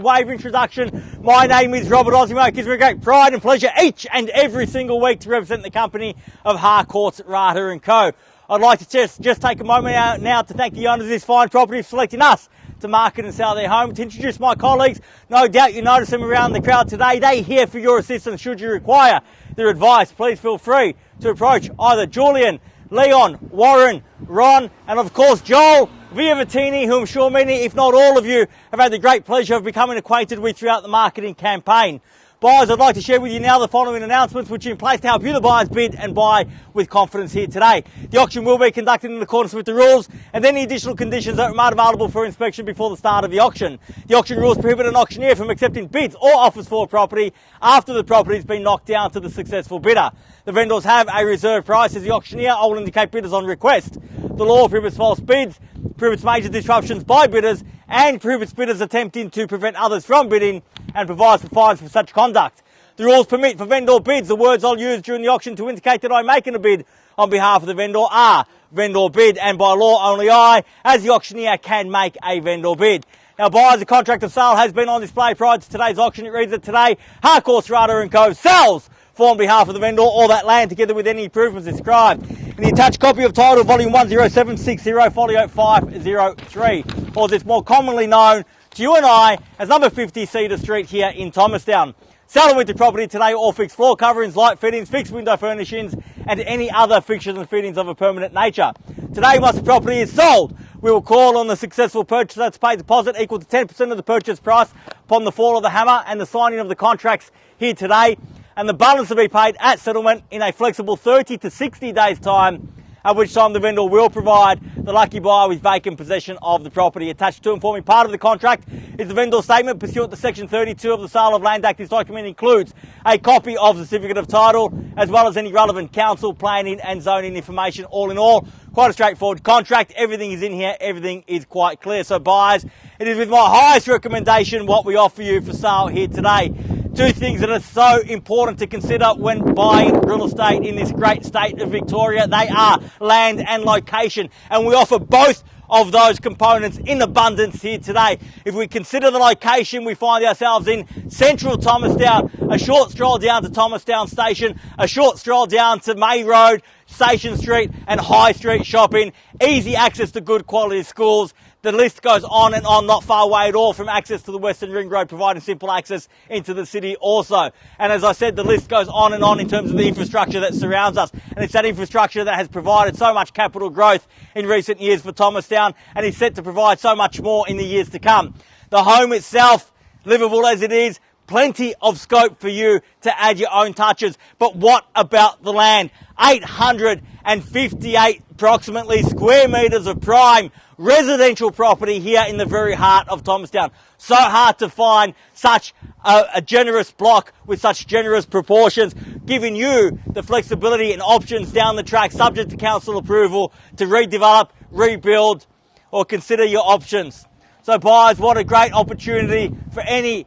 Wave introduction. My name is Robert Ozzimo. It gives me great pride and pleasure each and every single week to represent the company of Harcourts, Rata and Co. I'd like to just take a moment out now to thank the owners of this fine property for selecting us to market and sell their home. To introduce my colleagues, no doubt you notice them around the crowd today. They're here for your assistance should you require their advice. Please feel free to approach either Julian, Leon, Warren, Ron, and of course Joel, Viavattene, who I'm sure many, if not all of you, have had the great pleasure of becoming acquainted with throughout the marketing campaign. Buyers, I'd like to share with you now the following announcements which are in place to help you the buyers bid and buy with confidence here today. The auction will be conducted in accordance with the rules and any additional conditions that are made available for inspection before the start of the auction. The auction rules prohibit an auctioneer from accepting bids or offers for a property after the property has been knocked down to the successful bidder. The vendors have a reserve price as the auctioneer. I will indicate bidders on request. The law prohibits false bids, prohibits major disruptions by bidders, and prohibits bidders attempting to prevent others from bidding, and provides for fines for such conduct. The rules permit for vendor bids. The words I'll use during the auction to indicate that I'm making a bid on behalf of the vendor are vendor bid, and by law only I, as the auctioneer, can make a vendor bid. Now, buyers, the contract of sale has been on display prior to today's auction. It reads that today, Harcourts, Rata & Co. sells for on behalf of the vendor all that land together with any improvements described. In the attached copy of title, volume 10760, folio 503, or this more commonly known to you and I as number 50 Cedar Street here in THOMASTOWN. Selling with the property today, all fixed floor coverings, light fittings, fixed window furnishings, and any other fixtures and fittings of a permanent nature. Today, once the property is sold, we will call on the successful purchaser to pay a deposit equal to 10% of the purchase price upon the fall of the hammer and the signing of the contracts here today, and the balance will be paid at settlement in a flexible 30 to 60 days time, at which time the vendor will provide the lucky buyer with vacant possession of the property. Attached to and forming part of the contract is the vendor statement pursuant to Section 32 of the Sale of Land Act. This document includes a copy of the certificate of title, as well as any relevant council, planning and zoning information. All in all, quite a straightforward contract. Everything is in here. Everything is quite clear. So buyers, it is with my highest recommendation what we offer you for sale here today. Two things that are so important to consider when buying real estate in this great state of Victoria. They are land and location, and we offer both of those components in abundance here today. If we consider the location, we find ourselves in central Thomastown, a short stroll down to Thomastown Station, a short stroll down to May Road, Station Street and High Street shopping, easy access to good quality schools. The list goes on and on, not far away at all from access to the Western Ring Road, providing simple access into the city also. And as I said, the list goes on and on in terms of the infrastructure that surrounds us. And it's that infrastructure that has provided so much capital growth in recent years for Thomastown, and is set to provide so much more in the years to come. The home itself, livable as it is, plenty of scope for you to add your own touches. But what about the land? 858 approximately square metres of prime residential property here in the very heart of Thomastown. So hard to find such a generous block with such generous proportions, giving you the flexibility and options down the track, subject to council approval, to redevelop, rebuild, or consider your options. So buyers, what a great opportunity for any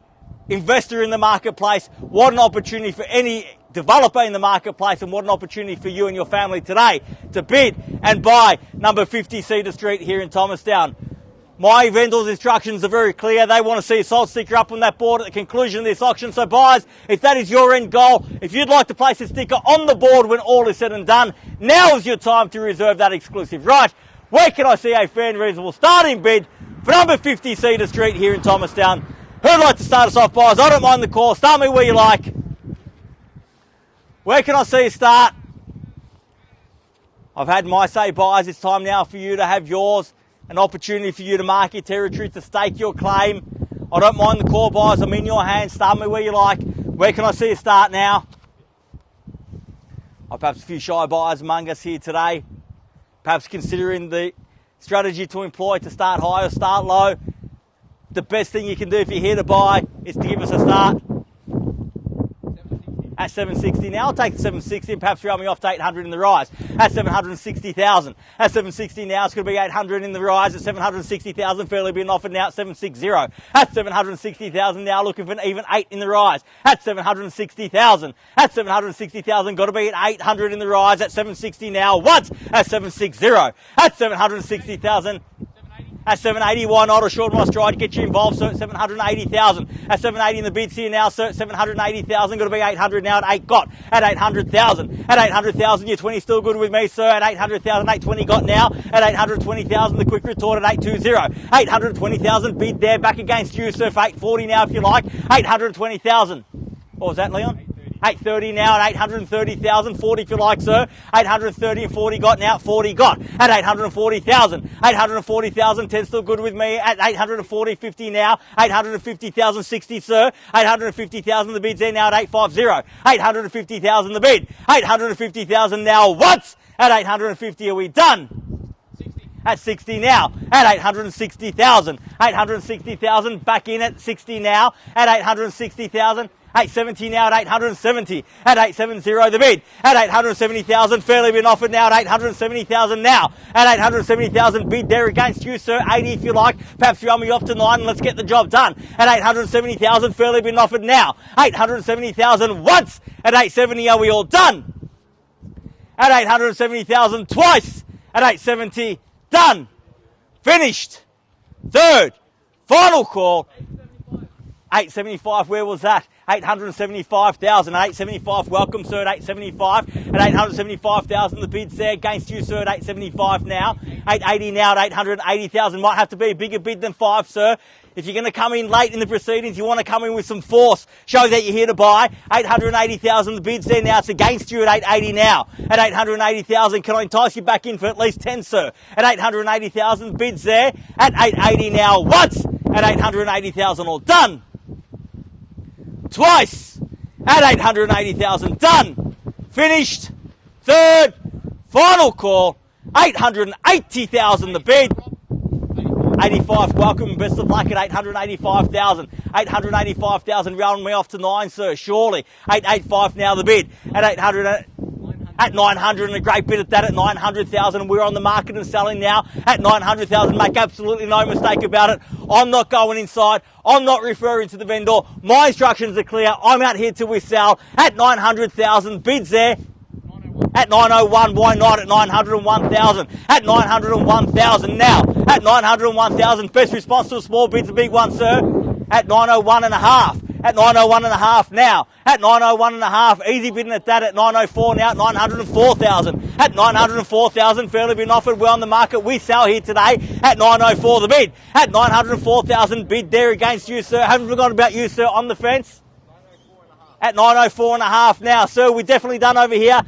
investor in the marketplace. What an opportunity for any developer in the marketplace, and what an opportunity for you and your family today to bid and buy number 50 Cedar Street here in Thomastown. My vendor's instructions are very clear. They want to see a sold sticker up on that board at the conclusion of this auction. So buyers, if that is your end goal, if you'd like to place a sticker on the board when all is said and done, now is your time to reserve that exclusive right. Where can I see a fair and reasonable starting bid for number 50 Cedar Street here in Thomastown? Who'd like to start us off, buyers? I don't mind the call. Start me where you like. Where can I see you start? I've had my say, buyers. It's time now for you to have yours. An opportunity for you to mark your territory, to stake your claim. I don't mind the call, buyers. I'm in your hands. Start me where you like. Where can I see you start now? Perhaps a few shy buyers among us here today. Perhaps considering the strategy to employ to start high or start low. The best thing you can do if you're here to buy is to give us a start. At 760 now, I'll take the 760 and perhaps round me off to 800 in the rise. At 760,000. At 760 now, it's going to be 800 in the rise. At 760,000, fairly being offered now at 760. At 760,000 now, looking for an even 8 in the rise. At 760,000. At 760,000, got to be at 800 in the rise. At 760 now, once. At 760. At 760,000. At 780, why not? A short nice try to get you involved, sir, at 780,000. At 780 in the bids here now, sir, 780,000. Got to be 800 now at 8 got. At 800,000. At 800,000, your 20 still good with me, sir. At 800,000, 820 got now. At 820,000, the quick retort at 820. 820,000 bid there, back against you, sir, for 840 now if you like. 820,000. What was that, Leon? 830 now at 830,000, 40 if you like, sir. 830 and 40 got now, 40 got. At 840,000, 840,000, 10 still good with me. At 840, 50 now. 850,000, 60, sir. 850,000 the bid's there now at 850. 850,000 the bid. 850,000 now, what? At 850 are we done? 60. At 60 now. At 860,000. 860,000 back in at 60 now. At 860,000. 870 now at 870. At 870 the bid. At 870,000 fairly been offered now at 870,000 now. At 870,000 bid there against you, sir. 80 if you like. Perhaps you run me off to 9 and let's get the job done. At 870,000 fairly been offered now. 870,000 once. At 870 are we all done? At 870,000 twice. At 870 done. Finished. Third. Final call. 875, where was that? 875,000. 875, welcome, sir, at 875. At 875,000, the bid's there against you, sir, at 875 now. 880 now at 880,000. Might have to be a bigger bid than 5, sir. If you're going to come in late in the proceedings, you want to come in with some force. Show that you're here to buy. 880,000, the bid's there now. It's against you at 880 now. At 880,000, can I entice you back in for at least 10, sir? At 880,000, bid's there. At 880 now, once. At 880,000, all done. Twice. At 880,000, done. Finished. Third. Final call. 880,000, the bid. 85, welcome, best of luck at 885,000. 885,000, round me off to 9, sir, surely. 885 now the bid. At 800, at 900, and a great bid at that at 900,000. We're on the market and selling now at 900,000. Make absolutely no mistake about it. I'm not going inside. I'm not referring to the vendor. My instructions are clear. I'm out here till we sell at 900,000. Bids there. At 901, why not? At 901,000. At 901,000 now. At 901,000. Best response to a small bid's a big one, sir. At 901 and a half. At 901 and a half now. At 901 and a half. Easy bidding at that at 904 now. At 904,000. At 904,000. Fairly been offered. We're on the market. We sell here today at 904 the bid. At 904,000 bid there against you, sir. Haven't forgotten about you, sir, on the fence. At 904 and a half now, sir. We're definitely done over here.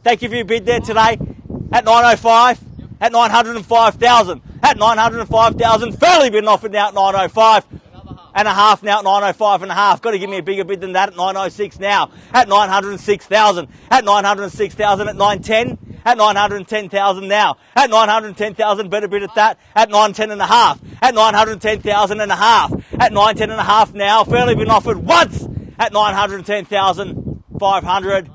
Thank you for your bid there today. At 905, at 905,000, at 905,000, fairly been offered now at 905 and a half now at 905 and a half. Got to give me a bigger bid than that at 906 now. At 906,000, at 906,000, at 910, at 910,000 now. At 910,000, better bid at that. At 910 and a half, at 910,000 and a half, at 910 and a half now. Fairly been offered once at 910,500.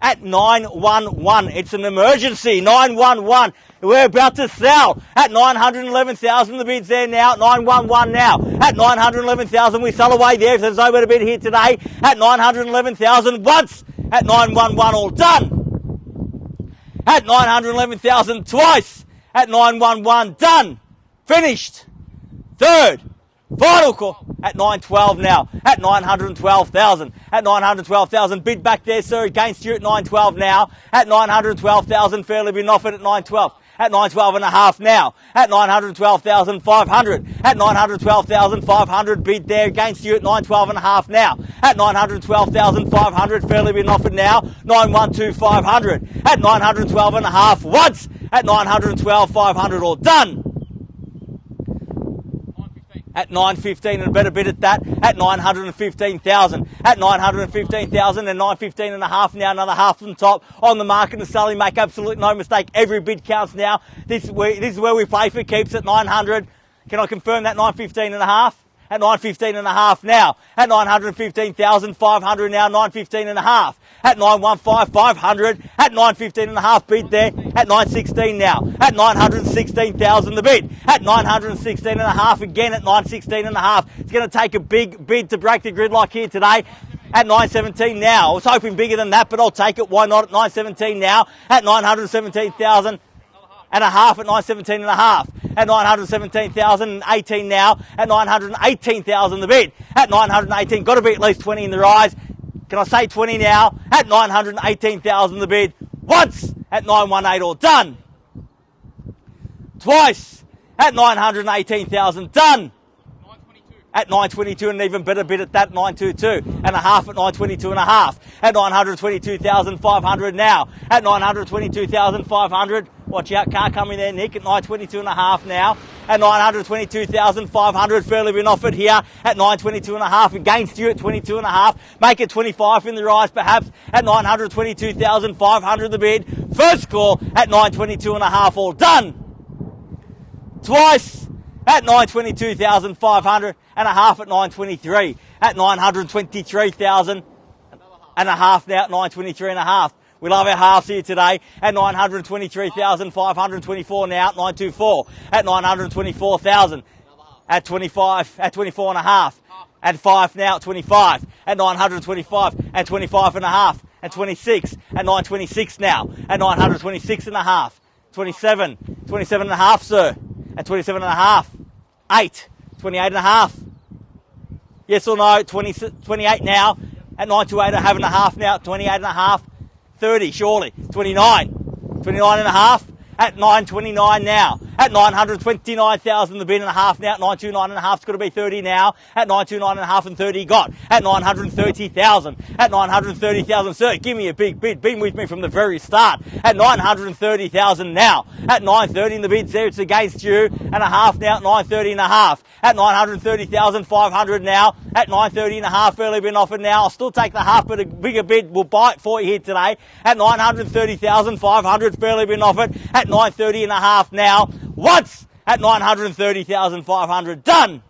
At 911. It's an emergency. 911. We're about to sell. At 911,000, the bid's there now. 911 now. At 911,000, we sell away there. If there's nowhere to bid here today. At 911,000 once. At 911, all done. At 911,000 twice. At 911, done. Finished. Third. Final call at 912 now. At 912,000. At 912,000. Bid back there, sir, against you at 912 now. At 912,000. Fairly been offered at 912. At 912 and a half now. At 912,500. At 912,500. Bid there against you at 912 and a half now. At 912,500. Fairly been offered now. 912,500. At 912 and a half once. At 912,500. All done. At 915 and a better bid at that. At 915,000. At 915,000 and 915 and a half now. Another half from top on the market and selling. Make absolutely no mistake. Every bid counts now. This is where we play for keeps at 900. Can I confirm that 915 and a half? At 915 and a half now. At 915,500 now. 915 and a half. At 915,500. At 915 and a half bid there. At 916 now. At 916,000 the bid. At 916 and a half again at 916 and a half. It's going to take a big bid to break the gridlock here today. At 917 now. I was hoping bigger than that, but I'll take it. Why not at 917 now? At 917,000. and a half at 917 and a half. At 917,018 now. At 918,000 the bid. At 918, got to be at least 20 in the rise. Can I say 20 now? At 918,000 the bid. Once at 918 all done. Twice at 918,000 done. At 922 and an even better bid at that, 922 and a half at 922 and a half. At 922,500 now. At 922,500. Watch out, car coming there, Nick, at 922 and a half now. At 922,500, fairly been offered here at 922 and a half. Against you at 22 and a half. Make it 25 in the rise, perhaps at 922,500 the bid. First call at 922 and a half, all done. Twice at 922,500 and a half at 923. At 923,000 and a half now at 923 and a half. We love our halves here today. At 923,524 now at 924. At 924,000. At 25. At 24 and a half. At 5 now at 25. At 925. At 25 and a half. At 26. At 926 now. At 926 and a half. 27. 27 and a half, sir. At 27 and a half. 8. 28 and a half. Yes or no? 28 now. At 928 I have and a half now. 28 and a half. 30, surely. 29. 29 and a half. At 929 now. At 929,000 the bid and a half now. At 929 and a half. It's got to be 30 now. At 929 and a half and 30 got. At 930,000. At 930,000. Sir, give me a big bid. Been with me from the very start. At 930,000 now. At 930 in the bids there. It's against you. And a half now at 930 and a half. At 930,500 now. At 930 and a half. Fairly been offered now. I'll still take the half, but a bigger bid will buy it for you here today. At 930,500. Fairly been offered. At 930 and a half now. Once at 930,500 done.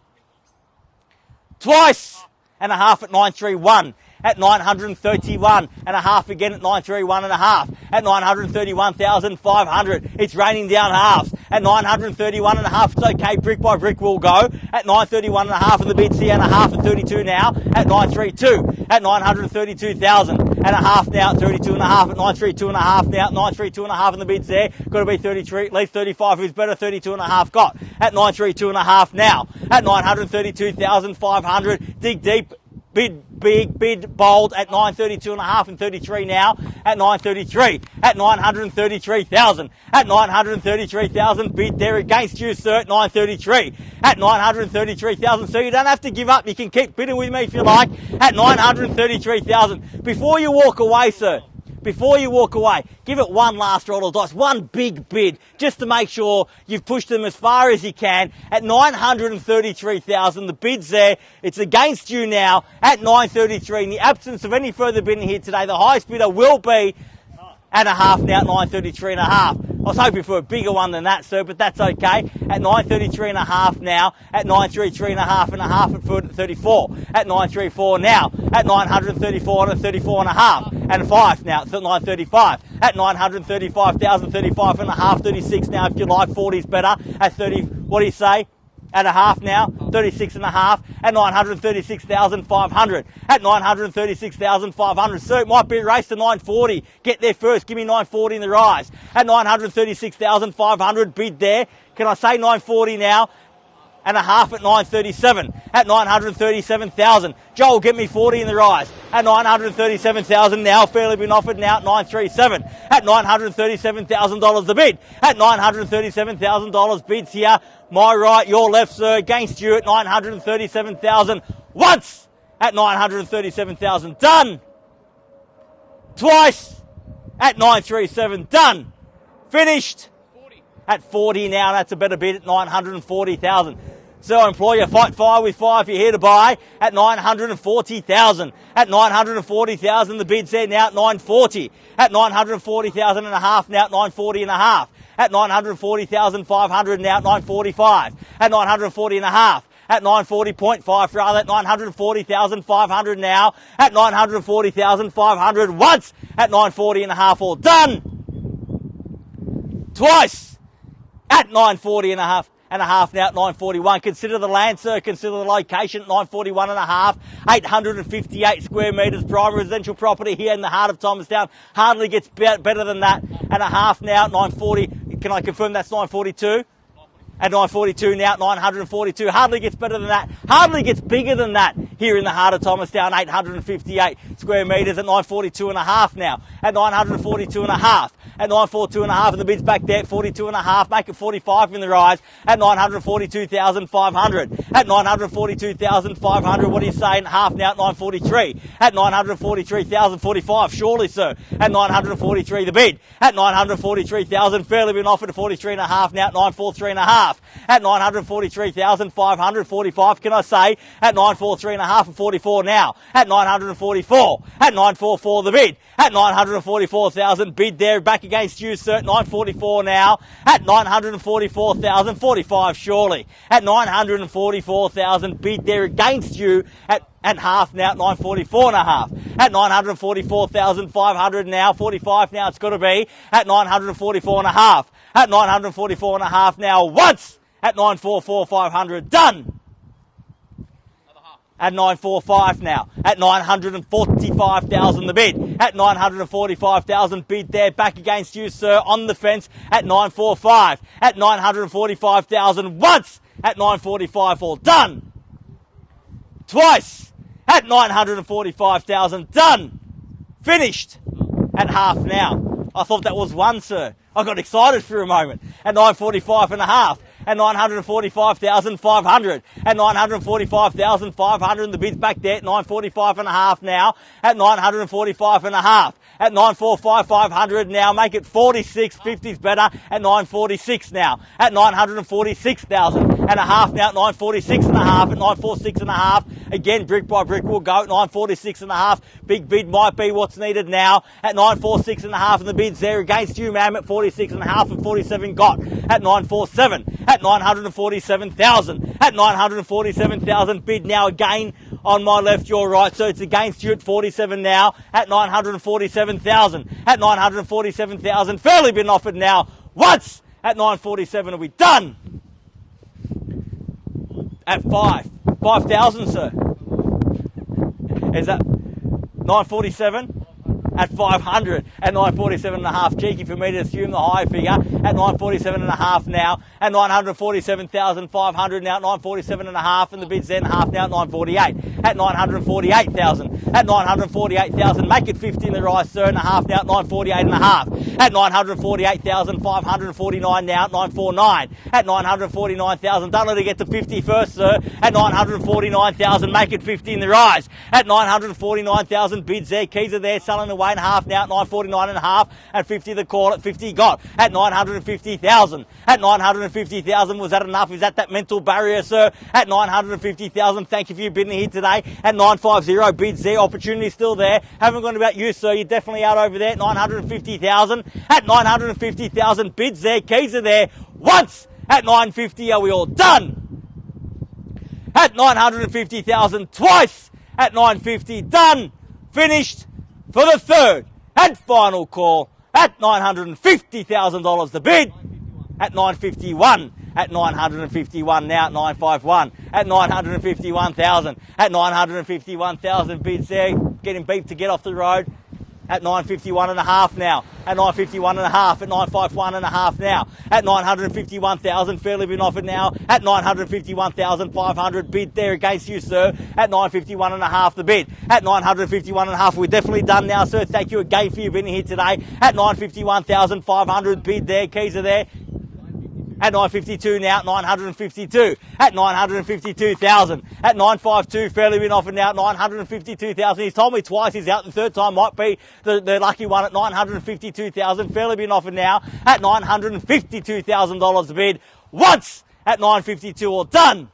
Twice and a half at 931. At 931 and a half again at 931 and a half. At 931,500. It's raining down halves. At 931 and a half, it's okay. Brick by brick will go. At 931 and a half and the bid's here and a half at 32 now. At 932. At 932,000 and a half now at 32 and a half. At 932 and a half now. At 932 and a half and the bid's there. Got to be 33, at least 35. Who's better? 32 and a half got. At 932 and a half now. At 932,500. Dig deep. Bid big, bid bold at 932 and a half and 33 now. At 933. At 933,000. At 933,000. Bid there against you, sir, at 933. At 933,000. So you don't have to give up. You can keep bidding with me if you like. At 933,000. Before you walk away, sir. Before you walk away, give it one last roll of dice, one big bid, just to make sure you've pushed them as far as you can. At 933,000, the bid's there. It's against you now at 933. In the absence of any further bidding here today, the highest bidder will be and a half now at 933 and a half. I was hoping for a bigger one than that, sir, but that's okay. At 933 and a half now. At 933 and a half at 34. At 934 now. At 934 and a 34 and a half. And 5 now at 935. At 935,000, 35 and a half, 36 now if you like. 40's better. At 30, what do you say? At a half now, 36 and a half, at 936,500. At 936,500. So it might be a race to 940. Get there first. Give me 940 in the rise. At 936,500. Bid there. Can I say 940 now? And a half at 937. At 937,000. Joel, get me 40 in the rise. At 937,000 now. Fairly been offered now at 937. At $937,000 the bid. At $937,000 bids here. My right, your left, sir, against you at 937,000. Once at 937,000. Done. Twice at 937. Done. Finished. 40. At 40 now. That's a better bid at 940,000. So I implore you, fight fire with fire if you're here to buy at 940,000. At 940,000, the bid's there now at 940. At 940,000 and a half now at 940 and a half. At 940,500 now at 945. At 940 and a half. At 940.5 rather, at 940,500 now. At 940,500 once. At 940 and a half, all done. Twice. At 940 and a half. And a half now at 941. Consider the land, sir. Consider the location at 941 and a half. 858 square metres. Prime residential property here in the heart of Thomastown. Hardly gets better than that. And a half now at 940. can I confirm that's 942? At 942 now, 942. Hardly gets better than that. Hardly gets bigger than that here in the heart of Thomastown. 858 square metres at 942 and a half now. At 942 and a half. At 942 and a half, and the bid's back there at 42 and a half. Make it 45 in the rise at 942,500. At 942,500, what are you saying? Half now at 943. At 943,045, surely, sir. At 943 the bid. At 943,000, fairly been offered to 43 and a half now at 943 and a half. At 943,500, 45, can I say? At 943 and a half and 44 now. At 944. At 944 the bid. At 944,000, bid there, back against you, sir, 944 now. At 944,000, 45 surely. At 944,000, bid there against you at half now, at 944 and a half. At 944,500 now, 45 now it's got to be. At 944 and a half. At 944 and a half now, once. At 944,500, done. At 945 now. At 945,000 the bid. At 945,000 bid there, back against you, sir, on the fence. At 945. At 945,000 once. At 945, all done. Twice. At 945,000, done. Finished. At half now. I thought that was one, sir. I got excited for a moment. At 945 and a half. At 945,500. At 945,500, and the bid's back there at 945 and a half now. At 945 and a half. At 945,500 now, make it 46, 50's better. At 946 now. At 946,000 and a half now. At 946 and a half. At 946 and a half. Again, brick by brick will go at 946 and a half. Big bid might be what's needed now. At 946 and a half, and the bid's there against you, ma'am, at 46 and a half, and 47 got. At 947. At 947,000. At 947,000, bid now again on my left, your right, so it's against you at 47 now. At 947,000. At 947,000, fairly been offered now. Once. At 947, are we done? At 5,000, sir. Is that 947? At 500, at 947 and a half, cheeky for me to assume the high figure, at 947 and a half now, at 947,500 now, at 947 and a half, and the bid's then half now at 948, at 948,000, at 948,000, make it 50 in the rise, sir, and a half now at 948 and a half, at 948,549 now, at 949, at 949,000, don't let it get to 50 first, sir, at 949,000, make it 50 in the rise, at 949,000, bids there, keys are there, selling away and a half now at 949 and a half, at 50 the call, at 50 got, at 950,000, at 950,000, was that enough? Is that mental barrier, sir? At 950,000, thank you for your bidding here today, at 950, bids there, opportunity still there, haven't gone about you, sir, you're definitely out over there, at 950,000, at 950,000, bids there, keys are there, once, at 950, are we all done? At 950,000, twice, at 950, done, finished, for the third and final call at $950,000 the bid at 951, at 951 now at 951, at 951,000, at 951,000 bids there, getting beeped to get off the road. At 951 and a half now, at 951 and a half, at 951 and a half now, at 951,000, fairly been offered now, at 951,500, bid there against you, sir, at 951 and a half the bid, at 951 and a half, we're definitely done now, sir, thank you again for your bidding here today, at 951,500, bid there, keys are there, at 952 now, at 952, at 952,000, at 952, fairly been offered now, at 952,000. He's told me twice he's out, the third time might be the lucky one at 952,000, fairly been offered now, at $952,000 the bid, once, at 952, all done.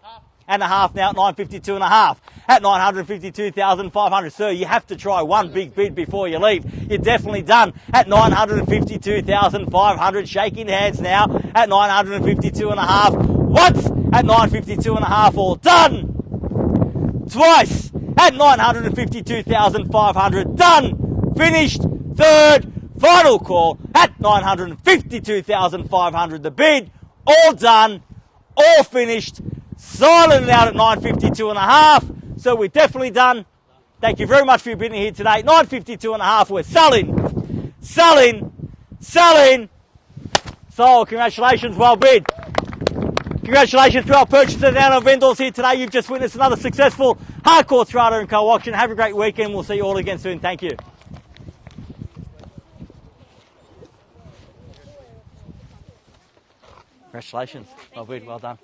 And a half now at 952 and a half, at 952,500. Sir, you have to try one big bid before you leave. You're definitely done at 952,500. Shaking hands now at 952 and a half. Once at 952 and a half, all done. Twice at 952,500. Done. Finished. Third. Final call at 952,500. The bid. All done. All finished. Silent out at 952 and a half. So we're definitely done. Thank you very much for your bidding here today. 952 and a half. We're selling. sold. Congratulations, well bid. Congratulations to our purchasers and our vendors here today. You've just witnessed another successful Harcourts Rata & Co auction. Have a great weekend. We'll see you all again soon. Thank you. Congratulations. Well bid. Well done.